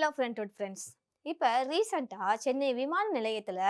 Hello friends. இப்போ ரீசெண்டாக சென்னை விமான நிலையத்தில்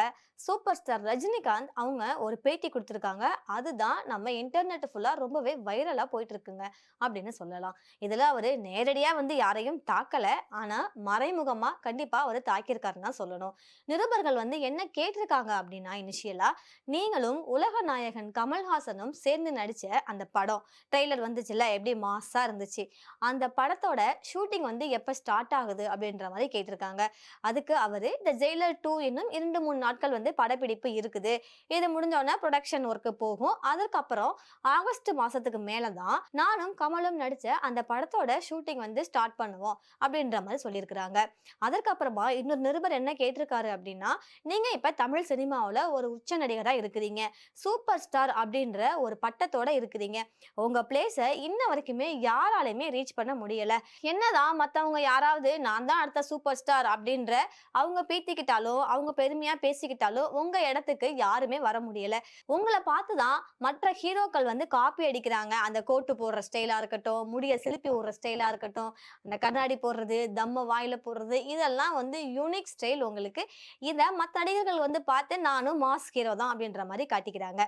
சூப்பர் ஸ்டார் ரஜினிகாந்த் அவங்க ஒரு பேட்டி கொடுத்துருக்காங்க. அதுதான் நம்ம இன்டர்நெட் ஃபுல்லாக ரொம்பவே வைரலாக போயிட்டு இருக்குங்க அப்படின்னு சொல்லலாம். இதில் அவர் நேரடியாக யாரையும் தாக்கலை, ஆனால் மறைமுகமாக கண்டிப்பாக அவர் தாக்கியிருக்காருன்னு தான் சொல்லணும். நிருபர்கள் என்ன கேட்டிருக்காங்க அப்படின்னா, இனிஷியலாக நீங்களும் உலக நாயகன் கமல்ஹாசனும் சேர்ந்து நடித்த அந்த படம் ட்ரெய்லர் வந்துச்சுல்ல, எப்படி மாஸாக இருந்துச்சு, அந்த படத்தோட ஷூட்டிங் எப்போ ஸ்டார்ட் ஆகுது அப்படின்ற மாதிரி கேட்டிருக்காங்க. அதுக்கு அவரு இந்த ஜெயிலர் 2 இன்னும் 2-3 நாட்கள் படப்பிடிப்பு இருக்குது, இது முடிஞ்சோடனே ப்ரொடக்ஷன் ஒர்க்கு போகும், அதுக்கப்புறம் ஆகஸ்ட் மாசத்துக்கு மேலதான் நானும் கமலும் நடிச்ச அந்த படத்தோட ஷூட்டிங் ஸ்டார்ட் பண்ணுவோம் அப்படின்ற மாதிரி சொல்லியிருக்கிறாங்க. அதற்கப்புறமா இன்னொரு நிருபர் என்ன கேட்டிருக்காரு அப்படின்னா, நீங்க இப்ப தமிழ் சினிமாவில் ஒரு உச்ச நடிகரா இருக்கிறீங்க, சூப்பர் ஸ்டார் அப்படின்ற ஒரு பட்டத்தோட இருக்கிறீங்க, உங்க பிளேஸ இன்ன வரைக்குமே யாராலையுமே ரீச் பண்ண முடியல, என்னதான் மத்தவங்க யாராவது நான் தான் அடுத்த சூப்பர் ஸ்டார் அப்படின்ற அவங்க பீத்திக்கிட்டாலும் அவங்க பெருமையா பேசிக்கிட்டாலும் உங்க இடத்துக்கு யாருமே வர முடியல, உங்களை பார்த்துதான் மற்ற ஹீரோக்கள் காப்பி அடிக்கிறாங்க. அந்த கோட்டு போடுற ஸ்டைலா இருக்கட்டும், முடிய சிலுப்பி விடுற ஸ்டைலா இருக்கட்டும், அந்த கண்ணாடி போடுறது, தம்ம வாயில போடுறது, இதெல்லாம் யூனிக் ஸ்டைல் உங்களுக்கு, இதை மற்ற நடிகர்கள் பார்த்து நானும் மாஸ் ஹீரோ தான் அப்படின்ற மாதிரி காட்டிக்கிறாங்க.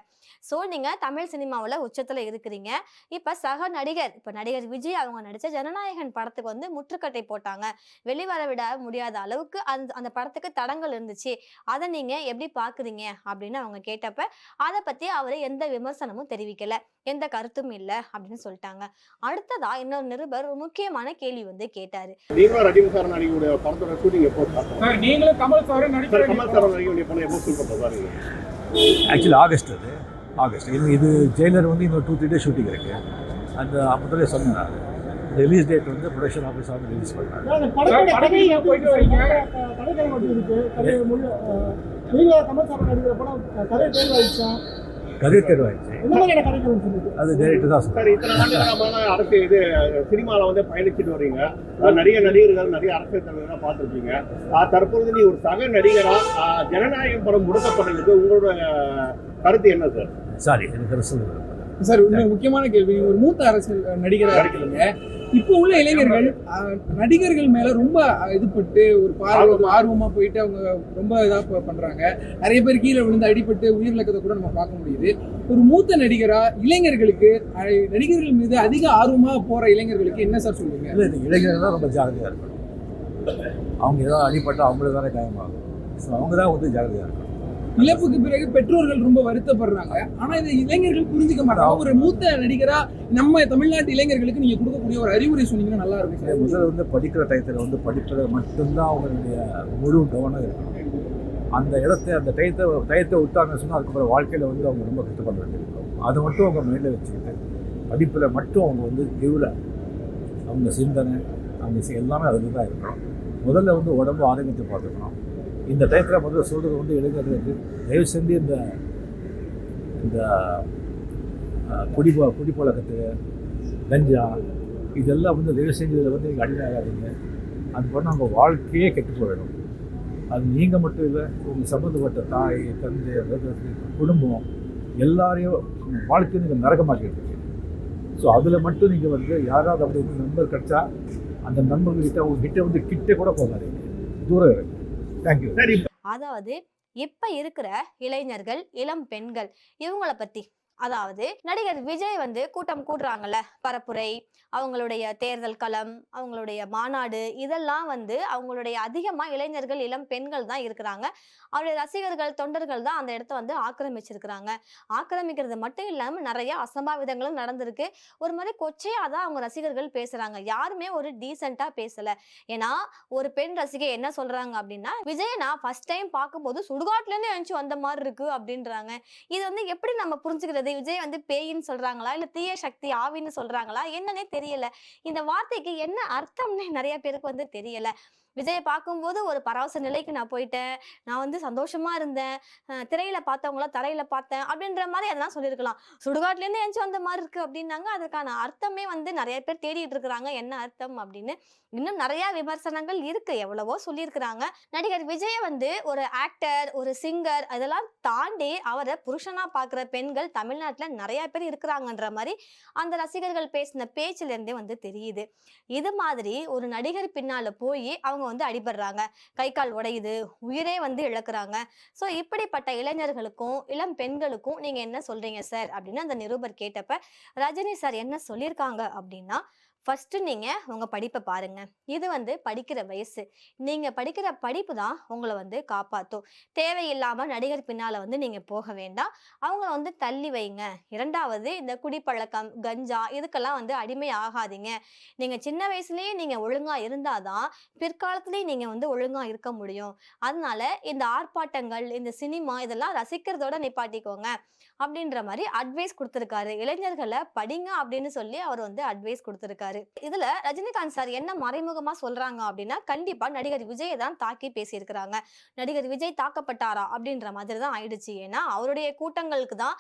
ஸோ நீங்க தமிழ் சினிமாவில் உச்சத்துல இருக்கிறீங்க. இப்ப சக நடிகர், இப்ப நடிகர் விஜய் அவங்க நடிச்ச ஜனநாயகன் படத்துக்கு முற்றுக்கட்டை போட்டாங்க, வெளிவர விட முடியாத அளவுக்கு அந்த படத்துக்கு தடங்கள் இருந்துச்சு, அதை நீங்க எப்படி பாக்குறீங்க அப்படின்னு அவங்க கேட்டப்ப அதை பத்தி அவரு எந்த விமர்சனமும் தெரிவிக்கல, எந்த கருத்தும் இல்ல அப்படின்னு சொல்லிட்டாங்க. அடுத்ததா இன்னொரு நிருபர் ஒரு முக்கியமான கேள்வி கேட்டாரு. நீங்களும் ரஜினி சார் நடிகக்கூடிய படத்தோட ஷூட்டிங் எப்போ ஸ்டார்ட் ஆகும்? நீங்களும் கமல் சார் நடிகக்கூடிய படம் எப்போ ஷூட் பண்ண பாருங்க? ஆக்சுவலி ஆகஸ்ட், ஆகஸ்ட் இது ஜெயிலர் இன்னும் 2-3 டேஸ் ஷூட்டிங் இருக்கு. அந்த முதல்ல சொன்னார் release date production office release பண்ணாங்க. கதை தேர்வாயிடுச்சு, அது டேரக்டர் தான் சார். இத்தனை ஆண்டுகாலமான அரசு இது சினிமாவில் பயணிச்சுட்டு வரீங்க, நிறைய நடிகர்கள் நிறைய அரசியல் தலைவர்களாக பார்த்துருக்கீங்க. தற்பொழுது நீ ஒரு சக நடிகரா ஜனநாயகம் படம் முடக்கப்பட்டதுக்கு உங்களோட கருத்து என்ன சார்? சாரி, எனக்கு கருத்து சார். இன்னும் முக்கியமான கேள்வி, ஒரு மூத்த அரசியல் நடிகராக இருக்கீங்க, இப்போ உள்ள இளைஞர்கள் நடிகர்கள் மேல ரொம்ப இதுபட்டு ஒரு ஆர்வமா போயிட்டு அவங்க ரொம்ப இதா பண்றாங்க, நிறைய பேர் கீழே விழுந்து அடிபட்டு உயிரிழக்கத்தை கூட நம்ம பார்க்க முடியுது. ஒரு மூத்த நடிகரா இளைஞர்களுக்கு, நடிகர்கள் மீது அதிக ஆர்வமா போற இளைஞர்களுக்கு என்ன சார் சொல்லுங்க? இளைஞர்கள் தான் ரொம்ப ஜாகிரதையா இருக்கணும். அவங்க ஏதாவது அடிபட்டா அவங்களுக்கு தானே காயமாகும், அவங்க தான் ஜாகிரதையா இருக்கணும். இழப்புக்கு பிறகு பெற்றோர்கள் ரொம்ப வருத்தப்படுறாங்க, ஆனா இதை இளைஞர்கள் புரிஞ்சுக்க மாட்டாங்க. ஒரு மூத்த நடிகரா நம்ம தமிழ்நாட்டு இளைஞர்களுக்கு நீங்க கொடுக்கக்கூடிய ஒரு அறிவுரை சொன்னீங்கன்னா நல்லா இருக்கும். முதல்ல படிக்கிற டயத்தில் படிப்பதை மட்டும்தான் அவங்களுடைய முழு கவனம் இருக்கணும். அந்த அந்த டயத்தை விட்டாங்கன்னு சொன்னால் அதுக்கப்புறம் வாழ்க்கையில் அவங்க ரொம்ப கஷ்டப்பட வேண்டியிருக்கும். அதை மட்டும் அவங்க மைண்டில் வச்சுக்கிட்டு படிப்பில் மட்டும் அவங்க கிவ்ல அவங்க சிந்தனை அவங்க எல்லாமே அதில் தான் இருக்கணும். முதல்ல உடம்பு ஆரோக்கியத்தை பார்த்துக்கணும். இந்த டயத்தில் முதல்ல சொல்கிறது இளைஞர்களுக்கு தயவு செஞ்சு இந்த குடிப்பழக்கத்து கஞ்சா இதெல்லாம் தயவு செஞ்சு இதில் நீங்கள் அடிமையாகாதீங்க. அது பண்ணால் அவங்க வாழ்க்கையே கெட்டு போயிடும். அது நீங்கள் மட்டும் இல்லை, உங்களுக்கு சம்மந்தப்பட்ட தாய் தந்தை குடும்பம் எல்லாரையும் வாழ்க்கையை நீங்கள் நரகமாக்கிட்டு இருக்கீங்க. ஸோ அதில் மட்டும் நீங்கள் யாராவது அப்படி நண்பர் கிடச்சா அந்த நண்பர்கள்கிட்ட உங்ககிட்ட கிட்டே கூட போகாதீங்க, தூரம் இருக்கு. தேங்க்யூ. அதாவது இப்ப இருக்கிற இளைஞர்கள், இளம் பெண்கள் இவங்கள பத்தி, அதாவது நடிகர் விஜய் கூட்டம் கூடுறாங்கல்ல, பரப்புரை, அவங்களுடைய தேர்தல் களம், அவங்களுடைய மாநாடு, இதெல்லாம் அவங்களுடைய அதிகமா இளைஞர்கள், இளம் பெண்கள் தான் இருக்கிறாங்க. அவருடைய ரசிகர்கள், தொண்டர்கள் தான் அந்த இடத்த ஆக்கிரமிச்சிருக்கிறாங்க. ஆக்கிரமிக்கிறது மட்டும் இல்லாம நிறைய அசம்பாவிதங்களும் நடந்திருக்கு. ஒரு மாதிரி கொச்சையா தான் அவங்க ரசிகர்கள் பேசுறாங்க, யாருமே ஒரு டீசெண்டா பேசல. ஏன்னா ஒரு பெண் ரசிகை என்ன சொல்றாங்க அப்படின்னா, விஜய் நான் ஃபர்ஸ்ட் டைம் பார்க்கும்போது சுடுகாட்டுல இருந்து எழுந்து வந்த மாதிரி இருக்கு அப்படின்றாங்க. இது எப்படி நம்ம புரிஞ்சுக்கிறது? விஜய் பேயின்னு சொல்றாங்களா, இல்ல தீய சக்தி ஆவின்னு சொல்றாங்களா, என்னன்னே தெரியல. இந்த வார்த்தைக்கு என்ன அர்த்தம்னே நிறைய பேருக்கு தெரியல. விஜயை பார்க்கும்போது ஒரு பரவச நிலைக்கு நான் போயிட்டேன், நான் சந்தோஷமா இருந்தேன், திரையில பார்த்தவங்கள தரையில பார்த்தேன் அப்படின்ற மாதிரி அதெல்லாம் சொல்லியிருக்கலாம். சுடுகாட்டுல இருந்து எழுந்து வந்த மாதிரி இருக்கு அப்படின்னாங்க. அதுக்கான அர்த்தமே நிறைய பேர் தேடிட்டு இருக்கிறாங்க, என்ன அர்த்தம் அப்படின்னு. இன்னும் நிறைய விமர்சனங்கள் இருக்கு, எவ்வளவோ சொல்லியிருக்கிறாங்க. நடிகர் விஜய ஒரு ஆக்டர், ஒரு சிங்கர், அதெல்லாம் தாண்டி அவரை புருஷனா பார்க்குற பெண்கள் தமிழ்நாடு தமிழ்நாட்டுல நிறைய பேர் இருக்கிறாங்கன்ற மாதிரி அந்த ரசிகர்கள் பேசின பேச்சுல இருந்தே வந்து தெரியுது. இது மாதிரி ஒரு நடிகர் பின்னால போய் அவங்க வந்து அடிபடுறாங்க, கை கால் உடையுது, உயிரே வந்து இழக்குறாங்க. சோ இப்படிப்பட்ட இளைஞர்களுக்கும் இளம் பெண்களுக்கும் நீங்க என்ன சொல்றீங்க சார் அப்படின்னு அந்த நிருபர் கேட்டப்ப ரஜினி சார் என்ன சொல்லியிருக்காங்க அப்படின்னா, ஃபர்ஸ்ட் நீங்க உங்க படிப்பை பாருங்க. இது வந்து படிக்கிற வயசு. நீங்க படிக்கிற படிப்பு தான் உங்களை வந்து காப்பாத்தும். தேவையில்லாம நடிகர் பின்னால வந்து நீங்க போக வேண்டாம். அவங்கள வந்து தள்ளி வைங்க. இரண்டாவது, இந்த குடிப்பழக்கம், கஞ்சா இதுக்கெல்லாம் வந்து அடிமை ஆகாதீங்க. நீங்க சின்ன வயசுலயே நீங்க ஒழுங்கா இருந்தாதான் பிற்காலத்திலயும் நீங்க வந்து ஒழுங்கா இருக்க முடியும். அதனால இந்த ஆர்ப்பாட்டங்கள், இந்த சினிமா இதெல்லாம் ரசிக்கிறதோட நிப்பாட்டிக்கோங்க அப்படின்ற மாதிரி அட்வைஸ் கொடுத்திருக்காரு. இளைஞர்களை படிங்க அப்படின்னு சொல்லி அவர் வந்து அட்வைஸ் கொடுத்திருக்காரு. இதுல ரஜினிகாந்த் சார் என்ன மறைமுகமா சொல்றாங்க அப்படின்னா, கண்டிப்பா நடிகர் விஜயை தான் தாக்கி பேசியிருக்கிறாங்க. நடிகர் விஜய் தாக்கப்பட்டாரா அப்படின்ற மாதிரி தான் ஆயிடுச்சு. ஏன்னா அவருடைய கூட்டங்களுக்கு தான்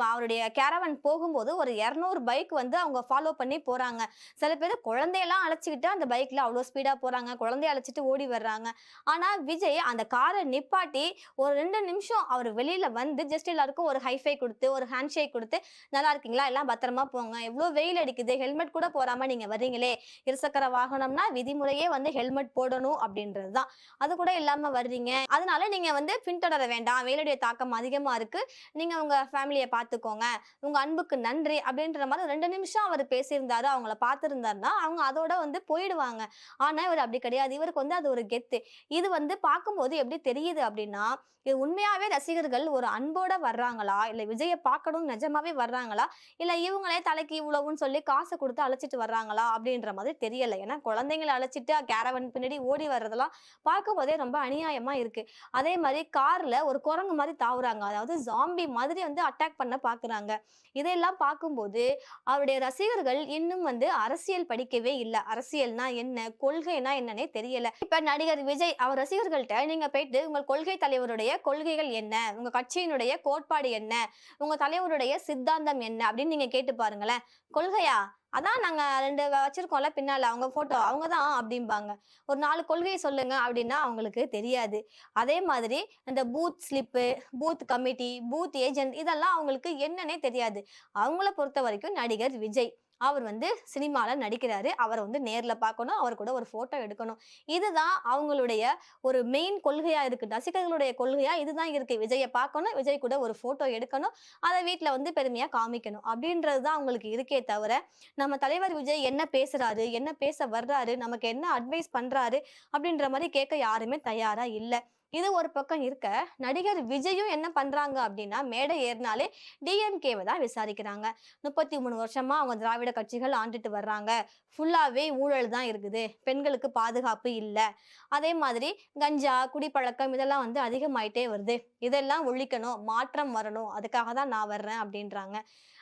அவருடைய கேரவன் போகும்போது ஒரு 200 பைக் வந்து அவங்க ஃபாலோ பண்ணி போறாங்க. சில பேர் குழந்தையெல்லாம் அழைச்சிக்கிட்டு அந்த பைக்ல அவ்வளவு ஸ்பீடா போறாங்க, குழந்தைய அழைச்சிட்டு ஓடி வர்றாங்க. ஆனா விஜய் அந்த காரை நிப்பாட்டி ஒரு 2 நிமிஷம் அவர் வெளியில வந்து ஜஸ்ட் எல்லாருக்கும் ஒரு ஹைஃபை கொடுத்து ஒரு ஹேண்ட் ஷேக் கொடுத்து, நல்லா இருக்கீங்களா, எல்லாம் பத்திரமா போங்க, எவ்வளவு வெயில் அடிக்குது, ஹெல்மெட் கூட போடாம நீங்க வர்றீங்களே, இருசக்கர வாகனம்னா விதிமுறையே வந்து ஹெல்மெட் போடணும் அப்படின்றதுதான், அது கூட இல்லாம வர்றீங்க, அதனால நீங்க வந்து பின்தொடர வேண்டாம், வெயிலுடைய தாக்கம் அதிகமா இருக்கு, நீங்க உங்க ஃபேமிலியை பார்த்துக்கோங்க, உங்க அன்புக்கு நன்றி அப்படின்ற மாதிரி 2 நிமிஷம் அவர் பேசியிருந்தாரு, அவங்கள பார்த்திருந்தாருன்னா அவங்க அதோட வந்து போயிடுவாங்க. ஆனா இவர் அப்படி கிடையாது. இவருக்கு வந்து அது ஒரு கெத்து. இது வந்து பார்க்கும்போது எப்படி தெரியுது அப்படின்னா, இது உண்மையாவே ரசிகர்கள் ஒரு அன்போட வர்றாங்களா, இல்ல விஜயை பார்க்கணும் நிஜமாவே வர்றாங்களா, இல்ல இவங்களே தலைக்கு இவ்வளவுன்னு சொல்லி காசு கொடுத்து அழைச்சிட்டு வர்றாங்களா அப்படின்ற மாதிரி தெரியல. ஏன்னா குழந்தைங்களை அழைச்சிட்டு கேரவன் பின்னாடி ஓடி வர்றதெல்லாம் பார்க்கும் போதே ரொம்ப அநியாயமா இருக்கு. அதே மாதிரி கார்ல ஒரு குரங்கு மாதிரி தாவுறாங்க, அதாவது ஜாம்பி மாதிரி வந்து அட்டாக் பண்ண பாக்குறாங்க. இதெல்லாம் பார்க்கும்போது அவருடைய ரசிகர்கள் இன்னும் வந்து அரசியல் படிக்கவே இல்லை. அரசியல்னா என்ன, கொள்கைனா என்னன்னே தெரியல. இப்ப நடிகர் விஜய் அவர் ரசிகர்கள்ட்ட நீங்க போயிட்டு உங்கள் கொள்கை தலைவருடைய கொள்கைகள் என்ன, உங்க கட்சியினுடைய கோட்பாடு என்ன, உங்க தலைவருடைய சித்தாந்தம் என்ன அப்படின்னு நீங்க கேட்டு பாருங்களேன். கொள்கையா, அதான் நாங்க 2 வச்சிருக்கோம்ல பின்னால அவங்க போட்டோ, அவங்கதான் அப்படிம்பாங்க. ஒரு 4 கொள்கையை சொல்லுங்க அப்படின்னா அவங்களுக்கு தெரியாது. அதே மாதிரி இந்த booth slip, booth committee, booth agent இதெல்லாம் அவங்களுக்கு என்னன்னே தெரியாது. அவங்கள பொறுத்த வரைக்கும் நடிகர் விஜய் அவர் வந்து சினிமால நடிக்கிறாரு, அவரை வந்து நேர்ல பார்க்கணும், அவர் கூட ஒரு போட்டோ எடுக்கணும். இதுதான் அவங்களுடைய ஒரு மெயின் கொள்கையா இருக்கு. ரசிகர்களுடைய கொள்கையா இதுதான் இருக்கு. விஜயை பார்க்கணும், விஜய் கூட ஒரு போட்டோ எடுக்கணும், அதை வீட்டுல வந்து பெருமையா காமிக்கணும் அப்படின்றதுதான் அவங்களுக்கு இருக்கே தவிர, நம்ம தலைவர் விஜய் என்ன பேசுறாரு, என்ன பேச வர்றாரு, நமக்கு என்ன அட்வைஸ் பண்றாரு அப்படின்ற மாதிரி கேட்க யாருமே தயாரா இல்ல. இது ஒரு பக்கம் இருக்க, நடிகர் விஜயும் என்ன பண்றாங்க அப்படின்னா, மேடை ஏறினாலே டிஎம்கேவை தான் விசாரிக்கிறாங்க. 33 வருஷமா அவங்க திராவிட கட்சிகள் ஆண்டுட்டு வர்றாங்க, ஃபுல்லாவே ஊழல் தான் இருக்குது, பெண்களுக்கு பாதுகாப்பு இல்லை, அதே மாதிரி கஞ்சா குடிப்பழக்கம் இதெல்லாம் வந்து அதிகமாயிட்டே வருது, இதெல்லாம் ஒழிக்கணும், மாற்றம் வரணும், அதுக்காக தான் நான் வர்றேன் அப்படின்றாங்க.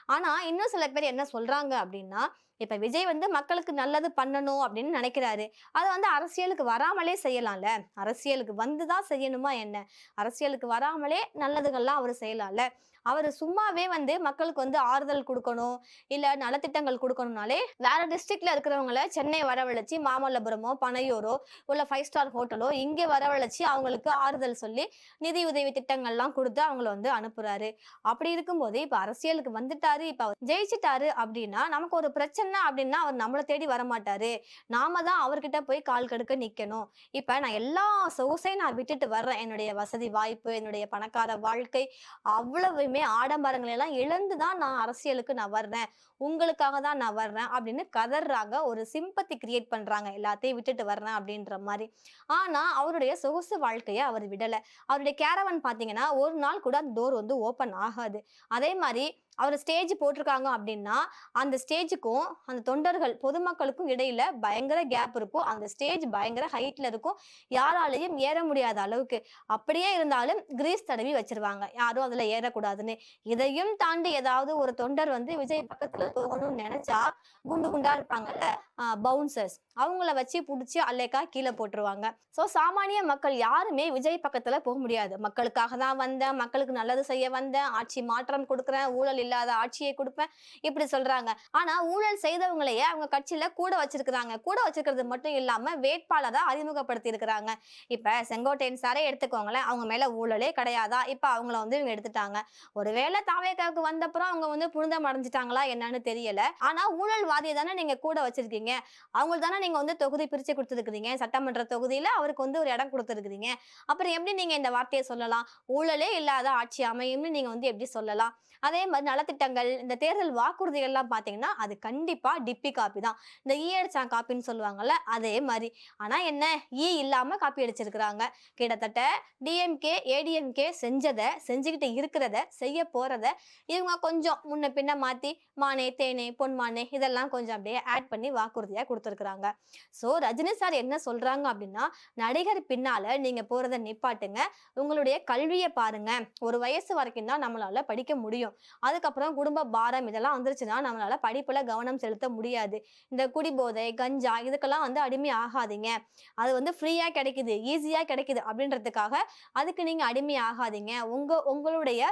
ஆனா இன்னும் சில பேர் என்ன சொல்றாங்க அப்படின்னா, இப்ப விஜய் வந்து மக்களுக்கு நல்லது பண்ணணும் அப்படின்னு நினைக்கிறாரு, அதை வந்து அரசியலுக்கு வராமலே செய்யலாம்ல, அரசியலுக்கு வந்துதான் செய்யணுமா என்ன, அரசியலுக்கு வராமலே நல்லதுகள்லாம் அவர் செய்யலாம்ல, அவர் சும்மாவே வந்து மக்களுக்கு வந்து ஆறுதல் கொடுக்கணும் இல்ல நலத்திட்டங்கள் கொடுக்கணும்னாலே வேற டிஸ்ட்ரிக்ட்ல இருக்கிறவங்கள சென்னை வரவழைச்சி மாமல்லபுரமோ பனையூரோ உள்ள 5 ஸ்டார் ஹோட்டலோ இங்கே வரவழைச்சி அவங்களுக்கு ஆறுதல் சொல்லி நிதி உதவி திட்டங்கள்லாம் கொடுத்து அவங்கள வந்து அனுப்புறாரு. அப்படி இருக்கும்போது இப்ப அரசியலுக்கு வந்துட்டாரு, இப்ப அவர் ஜெயிச்சிட்டாரு அப்படின்னா நமக்கு ஒரு பிரச்சனை அப்படின்னா அவர் நம்மளை தேடி வரமாட்டாரு, நாம தான் அவர்கிட்ட போய் கால் கடுக்க நிக்கணும். இப்ப நான் எல்லா சொகுசையும் நான் விட்டுட்டு வர்றேன், என்னுடைய வசதி வாய்ப்பு, என்னுடைய பணக்கார வாழ்க்கை, அவ்வளவுமே ஆடம்பரங்களை எல்லாம் இழந்துதான் நான் அரசியலுக்கு நான் வர்றேன், உங்களுக்காக தான் நான் வர்றேன் அப்படின்னு கதறாங்க, ஒரு சிம்பத்தி கிரியேட் பண்றாங்க, எல்லாத்தையும் விட்டுட்டு வர்றேன் அப்படின்ற மாதிரி. ஆனா அவருடைய சொகுசு வாழ்க்கையை அவர் விடல. அவருடைய கேரவன் பாத்தீங்கன்னா ஒரு நாள் கூட அந்த டோர் வந்து ஓபன் ஆகாது. அதே மாதிரி அவர் ஸ்டேஜ் போட்டிருக்காங்க அப்படின்னா அந்த ஸ்டேஜுக்கும் அந்த தொண்டர்கள் பொதுமக்களுக்கும் இடையில பயங்கர கேப் இருக்கும், அந்த ஸ்டேஜ் பயங்கர ஹைட்ல இருக்கும், யாராலையும் ஏற முடியாத அளவுக்கு. அப்படியே இருந்தாலும் கிரீஸ் தடவி வச்சிருவாங்க, யாரும் அதுல ஏறக்கூடாதுன்னு. இதையும் தாண்டி ஏதாவது ஒரு தொண்டர் வந்து விஜய் பக்கத்துல போகணும்னு நினைச்சா குண்டு குண்டா இருப்பாங்கல்ல பவுன்சர்ஸ், அவங்கள வச்சு புடிச்சு அல்லேக்கா கீழே போட்டுருவாங்க. சோ சாமானிய மக்கள் யாருமே விஜய் பக்கத்துல போக முடியாது. மக்களுக்காக தான் வந்தேன், மக்களுக்கு நல்லது செய்ய வந்தேன், ஆட்சி மாற்றம் கொடுக்குறேன், ஊழல் இல்லாத ஆட்சியை கொடுப்பேன் இப்படி சொல்றாங்க. ஆனா ஊழல் செய்தவங்களையே அவங்க கட்சியில கூட வச்சிருக்கிறாங்க. கூட வச்சிருக்கிறது மட்டும் இல்லாம வேட்பாளரா அறிமுகப்படுத்தி இருக்கிறாங்க. இப்ப செங்கோட்டையன் சாரே எடுத்துக்கோங்களேன், அவங்க மேல ஊழலே கிடையாதா? இப்ப அவங்கள வந்து இவங்க எடுத்துட்டாங்க. ஒருவேளை தாவேகாவுக்கு வந்தப்புறம் அவங்க வந்து புனிதம் அடைஞ்சிட்டாங்களா என்னன்னு தெரியல. ஆனா ஊழல்வாதியை தானே நீங்க கூட வச்சிருக்கீங்க. அவங்களுக்கு தானே நீங்க வந்து தொகுதி பிரிச்சு கொடுத்துருக்கீங்க. சட்டமன்ற தொகுதியில அவருக்கு வந்து ஒரு இடம் கொடுத்துருக்கீங்க. அப்புறம் எப்படி நீங்க இந்த வார்த்தையை சொல்லலாம்? ஊழலே இல்லாத ஆட்சி அமையும்னு நீங்க வந்து எப்படி சொல்லலாம்? அதே மாதிரி நலத்திட்டங்கள், இந்த தேர்தல் வாக்குறுதிகள் எல்லாம் பாத்தீங்கன்னா அது கண்டிப்பா டிப்பி காப்பி தான். இந்த அடிச்சான் காப்பின்னு சொல்லுவாங்கல்ல, அதே மாதிரி. ஆனா என்ன, இல்லாம காப்பி அடிச்சிருக்கிறாங்க. கிட்டத்தட்ட டிஎம்கே ஏடிஎம்கே செஞ்சுக்கிட்டு இருக்கிறத செய்ய போறத இவங்க கொஞ்சம் முன்ன பின்ன மாத்தி மானே தேனே பொன்மானே இதெல்லாம் கொஞ்சம் அப்படியே ஆட் பண்ணி வாக்குறுதியா கொடுத்துருக்காங்க. சோ ரஜினி சார் என்ன சொல்றாங்க அப்படின்னா, நடிகர் பின்னால நீங்க போறதை நிப்பாட்டுங்க, உங்களுடைய கல்வியை பாருங்க. ஒரு வயசு வரைக்கும் தான் நம்மளால படிக்க முடியும். அதுக்கப்புறம் குடும்ப பாரம் இதெல்லாம் வந்துருச்சுன்னா நம்மளால படிப்புல கவனம் செலுத்த முடியாது. இந்த குடிபோதை கஞ்சா இதுக்கெல்லாம் வந்து அடிமை ஆகாதீங்க. அது வந்து ஃப்ரீயா கிடைக்குது, ஈஸியா கிடைக்குது அப்படின்றதுக்காக அதுக்கு நீங்க அடிமை ஆகாதீங்க. உங்களுடைய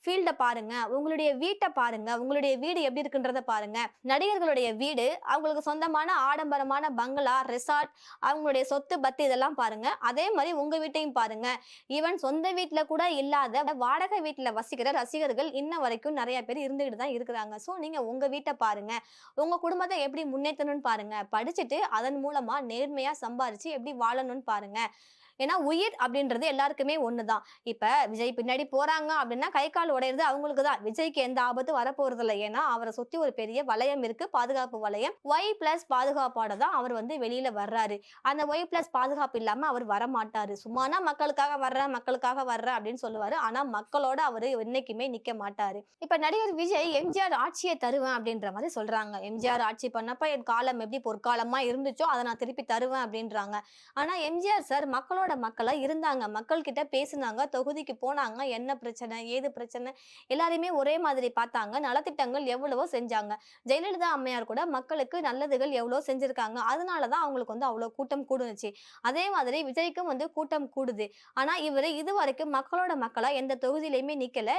ஃபீல்ட பாருங்க, உங்களுடைய வீட்டை பாருங்க, உங்களுடைய வீடு எப்படி இருக்குன்றத பாருங்க. நடிகர்களுடைய வீடு, அவங்களுக்கு சொந்தமான ஆடம்பரமான பங்களா, ரெசார்ட், அவங்களுடைய சொத்து பத்து இதெல்லாம் பாருங்க. அதே மாதிரி உங்க வீட்டையும் பாருங்க. ஈவன் சொந்த வீட்டுல கூட இல்லாத வாடகை வீட்டுல வசிக்கிற ரசிகர்கள் இன்ன வரைக்கும் நிறைய பேர் இருந்துகிட்டு தான் இருக்கிறாங்க. ஸோ நீங்க உங்க வீட்டை பாருங்க, உங்க குடும்பத்தை எப்படி முன்னேற்றணும்னு பாருங்க. படிச்சுட்டு அதன் மூலமா நேர்மையா சம்பாரிச்சு எப்படி வாழணும்னு பாருங்க. ஏன்னா உயிர் அப்படின்றது எல்லாருக்குமே ஒண்ணுதான். இப்ப விஜய் பின்னாடி போறாங்க அப்படின்னா கை கால் உடையிறது அவங்களுக்கு தான். விஜய்க்கு எந்த ஆபத்தும் வரப்போறது இல்லை. ஏன்னா அவரை சுத்தி ஒரு பெரிய வளையம் இருக்கு, பாதுகாப்பு வளையம். Y+ பாதுகாப்போட தான் அவர் வந்து வெளியில வர்றாரு. அந்த Y+ பாதுகாப்பு இல்லாம அவர் வரமாட்டாரு. சும்மானா மக்களுக்காக வர்றேன் அப்படின்னு சொல்லுவாரு. ஆனா மக்களோட அவரு என்னைக்குமே நிக்க மாட்டாரு. இப்ப நடிகர் விஜய் எம்ஜிஆர் ஆட்சியை தருவேன் அப்படின்ற மாதிரி சொல்றாங்க. எம்ஜிஆர் ஆட்சி பண்ணப்ப என் காலம் எப்படி பொற்காலமா இருந்துச்சோ அதை நான் திருப்பி தருவேன் அப்படின்றாங்க. ஆனா எம்ஜிஆர் சார் மக்களோட மக்களா இருந்தாங்க, மக்கள் கிட்ட பேசினாங்க, தொகுதிக்கு போனாங்க, என்ன பிரச்சனை ஏது பிரச்சனை எல்லாரையுமே ஒரே மாதிரி பார்த்தாங்க. நலத்திட்டங்கள் எவ்வளவோ செஞ்சாங்க. ஜெயலலிதா அம்மையார் கூட மக்களுக்கு நல்லதுகள் எவ்வளவோ செஞ்சிருக்காங்க. அதனாலதான் அவங்களுக்கு வந்து அவ்வளவு கூட்டம் கூடுனுச்சு. அதே மாதிரி விஜய்க்கும் வந்து கூட்டம் கூடுது. ஆனா இவரு இது வரைக்கும் மக்களோட மக்களா எந்த தொகுதியிலையுமே நிக்கல,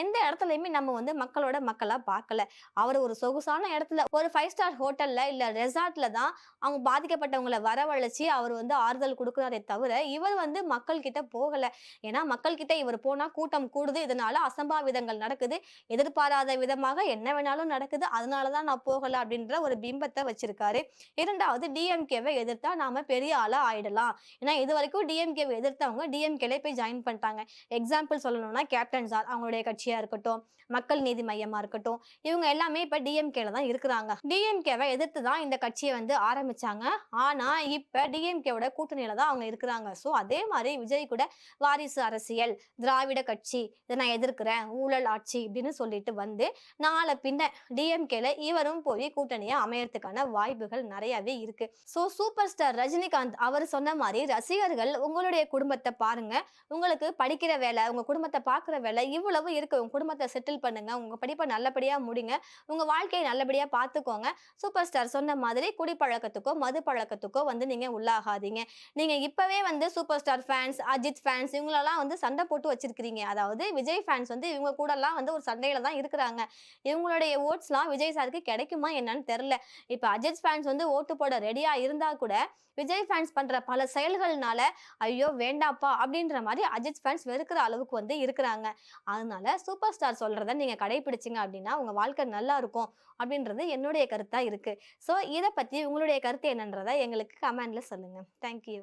எந்த இடத்துலயுமே நம்ம வந்து மக்களோட மக்களா பார்க்கல. அவர் ஒரு சொகுசான இடத்துல ஒரு 5 ஸ்டார் ஹோட்டல்ல இல்ல ரெசார்ட்ல தான் அவங்க பாதிக்கப்பட்டவங்களை வரவழைச்சு அவர் வந்து ஆறுதல் கொடுக்குறாரே தவிர இவர் வந்து மக்கள் கிட்ட போகல. ஏன்னா மக்கள் கிட்ட இவர் போனா கூட்டம் கூடுது, இதனால அசம்பாவிதங்கள் நடக்குது, எதிர்பாராத விதமாக என்ன வேணாலும் நடக்குது, அதனாலதான் நான் போகல அப்படின்ற ஒரு பிம்பத்தை வச்சிருக்காரு. இரண்டாவது, டிஎம்கேவை எதிர்த்தா நாம பெரிய ஆளா ஆயிடலாம். ஏன்னா இது வரைக்கும் டிஎம்கேவை எதிர்த்தவங்க டிஎம்கேல போய் ஜாயின் பண்ணிட்டாங்க. எக்ஸாம்பிள் சொல்லணும்னா கேப்டன் சார் அவங்களுடைய கட்சியா இருக்கட்டும், மக்கள் நீதி மையமா இருக்கட்டும், இவங்க எல்லாமே இப்ப டிஎம்கேல தான் இருக்கிறாங்க. டிஎம்கேவை எதிர்த்து தான் இந்த கட்சியை வந்து ஆரம்பிச்சாங்க. ஆனா இப்ப டிஎம்கேவோட கூட்டணியில தான் அவங்க இருக்கிறாங்க. சோ அதே மாதிரி விஜய் கூட வாரிசு அரசியல், திராவிட கட்சி, இதை நான் எதிர்க்கிறேன், ஊழல் ஆட்சி இப்படின்னு சொல்லிட்டு வந்து நாளை பின்ன டிஎம்கேல இவரும் போய் கூட்டணியை அமையறதுக்கான வாய்ப்புகள் நிறையவே இருக்கு. சோ சூப்பர் ஸ்டார் ரஜினிகாந்த் அவர் சொன்ன மாதிரி ரசிகர்கள் உங்களுடைய குடும்பத்தை பாருங்க, உங்களுக்கு படிக்கிற வேலை, உங்க குடும்பத்தை பாக்குற வேலை இவ்வளவு இருக்கு. உங்க குடும்பத்தை செட்டில் பண்ணுங்க, உங்க படிப்பை நல்லபடியா முடிங்க, உங்க வாழ்க்கையை நல்லபடியா பார்த்துக்கோங்க. சூப்பர் ஸ்டார் சொன்ன மாதிரி குடிப்பழக்கத்துக்கோ மது பழக்கத்துக்கோ வந்து நீங்க உள்ளாகாதீங்க. நீங்க இப்பவே வந்து super star fans, Ajith fans இவங்களெல்லாம் வந்து சண்டை போட்டு வச்சிருக்கிறீங்க. அதாவது விஜய் ஃபேன்ஸ் வந்து இவங்க கூட எல்லாம் வந்து ஒரு சண்டையில தான் இருக்கிறாங்க. இவங்களுடைய ஓட்ஸ்லாம் விஜய் சாருக்கு கிடைக்குமா என்னன்னு தெரியல. இப்ப அஜித் ஃபேன்ஸ் வந்து ஓட்டு போட ரெடியா இருந்தா கூட விஜய் ஃபேன்ஸ் பண்ற பல செயல்கள்னால ஐயோ வேண்டாப்பா அப்படின்ற மாதிரி அஜித் ஃபேன்ஸ் வெறுக்கிற அளவுக்கு வந்து இருக்கிறாங்க. அதனால சூப்பர் ஸ்டார் சொல்றத நீங்க கடைபிடிச்சிங்க அப்படின்னா உங்க வாழ்க்கை நல்லா இருக்கும் அப்படின்றது என்னுடைய கருத்தா இருக்கு. ஸோ இதை பத்தி உங்களுடைய கருத்து என்னன்றதை எங்களுக்கு கமெண்ட்ல சொல்லுங்க. தேங்க்யூ.